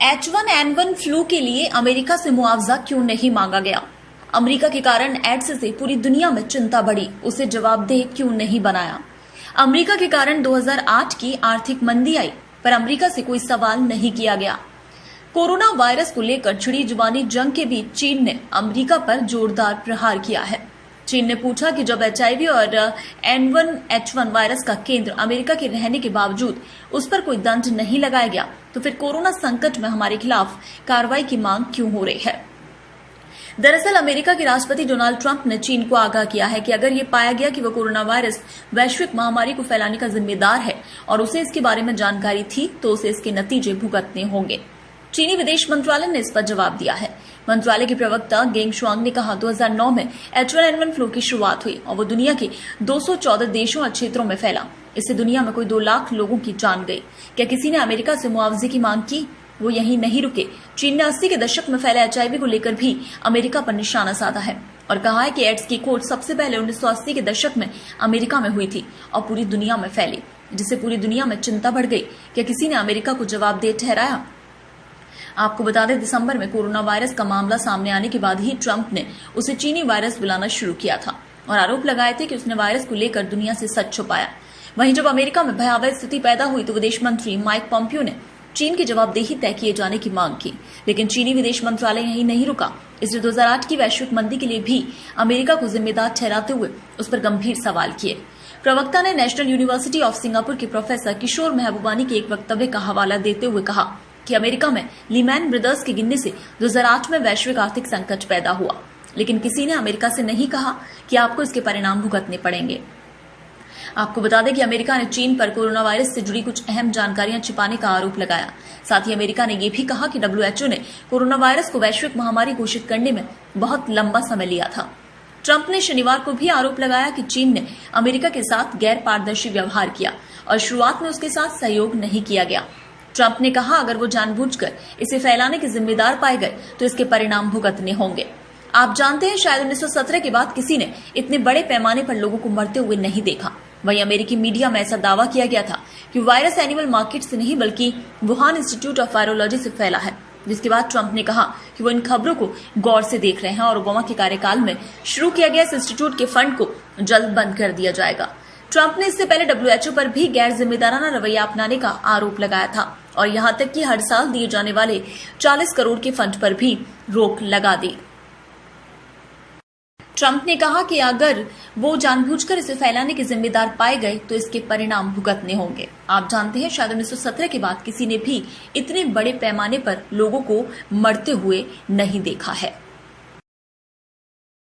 H1N1 flu के लिए America से मुआवजा क्यों नहीं मांगा गया? अमेरिका के कारण एड्स से पूरी दुनिया में चिंता बढ़ी, उसे जवाबदेह क्यों नहीं बनाया? अमेरिका के कारण 2008 की आर्थिक मंदी आई, पर अमेरिका से कोई सवाल नहीं किया गया। कोरोना वायरस को लेकर छिड़ी जुबानी जंग के बीच चीन ने अमेरिका पर जोरदार प्रहार किया है। चीन ने पूछा कि जब HIV और N1H1 वायरस का केंद्र अमेरिका के रहने के बावजूद उस पर कोई दंड नहीं लगाया गया, तो फिर कोरोना संकट में हमारे खिलाफ कार्रवाई की मांग क्यों हो रही है? दरअसल अमेरिका के राष्ट्रपति डोनाल्ड ट्रंप ने चीन को आगाह किया है कि अगर ये पाया गया कि वह कोरोना वायरस वैश्विक महामारी को फैलाने का जिम्मेदार है और उसे इसके बारे में जानकारी थी, तो उसे इसके नतीजे भुगतने होंगे। चीनी विदेश मंत्रालय ने इस पर जवाब दिया है। मंत्रालय के प्रवक्ता गेंग शुआंग ने कहा, 2009 में H1N1 फ्लू की शुरुआत हुई और वो दुनिया के 214 देशों और क्षेत्रों में फैला। इससे दुनिया में कोई 2 लाख लोगों की जान गई। क्या किसी ने अमेरिका से मुआवजे की मांग की? वो यहीं नहीं रुके। चीन ने 80 के दशक में फैले HIV को लेकर भी अमेरिका पर निशाना साधा है और कहा है कि एड्स की खोज सबसे पहले 1980 के दशक में अमेरिका में हुई थी और पूरी दुनिया में फैली, जिससे पूरी दुनिया में चिंता बढ़ गई। क्या किसी ने अमेरिका को जवाबदेह ठहराया? आपको बता दें, दिसंबर में कोरोना वायरस का मामला सामने आने के बाद ही ट्रंप ने उसे चीनी वायरस बुलाना शुरू किया था और आरोप लगाए थे कि उसने वायरस को लेकर दुनिया से सच छुपाया। वहीं जब अमेरिका में भयावह स्थिति पैदा हुई तो विदेश मंत्री माइक पॉम्पियो ने चीन की जवाबदेही तय किए जाने की मांग की, लेकिन चीनी विदेश मंत्रालय यहीं नहीं रुका। इसलिए 2008 की वैश्विक मंदी के लिए भी अमेरिका को जिम्मेदार ठहराते हुए उस पर गंभीर सवाल किए। प्रवक्ता ने नेशनल यूनिवर्सिटी ऑफ सिंगापुर के प्रोफेसर किशोर महबूबानी के एक वक्तव्य का हवाला देते हुए कहा कि अमेरिका में लीमैन ब्रदर्स के गिरने से 2008 में वैश्विक आर्थिक संकट पैदा हुआ, लेकिन किसी ने अमेरिका से नहीं कहा कि आपको इसके परिणाम भुगतने पड़ेंगे। आपको बता दें कि अमेरिका ने चीन पर कोरोना वायरस से जुड़ी कुछ अहम जानकारियां छिपाने का आरोप लगाया। साथ ही अमेरिका ने यह भी कहा कि WHO ने कोरोना वायरस को वैश्विक महामारी घोषित करने में बहुत लंबा समय लिया था। ट्रंप ने शनिवार को भी आरोप लगाया कि चीन ने अमेरिका के साथ गैर पारदर्शी व्यवहार किया और शुरुआत में उसके साथ सहयोग नहीं किया गया। ट्रंप ने कहा, अगर वो जानबूझकर इसे फैलाने के जिम्मेदार पाए गए तो इसके परिणाम भुगतने होंगे। आप जानते हैं, शायद 1917 के बाद किसी ने इतने बड़े पैमाने पर लोगों को मरते हुए नहीं देखा। वहीं अमेरिकी मीडिया में ऐसा दावा किया गया था कि वायरस एनिमल मार्केट से नहीं बल्कि वुहान इंस्टीट्यूट ऑफ वायरोलॉजी से फैला है, जिसके बाद ट्रंप ने कहा कि वो इन खबरों को गौर से देख रहे हैं और ओबामा के कार्यकाल में शुरू किया गया इस इंस्टीट्यूट के फंड को जल्द बंद कर दिया जाएगा। ट्रंप ने इससे पहले WHO पर भी गैर जिम्मेदाराना रवैया अपनाने का आरोप लगाया था और यहां तक कि हर साल दिए जाने वाले 40 करोड़ के फंड पर भी रोक लगा दी। ट्रंप ने कहा कि अगर वो जानबूझकर इसे फैलाने के जिम्मेदार पाए गए तो इसके परिणाम भुगतने होंगे। आप जानते हैं, शायद 1917 के बाद किसी ने भी इतने बड़े पैमाने पर लोगों को मरते हुए नहीं देखा है।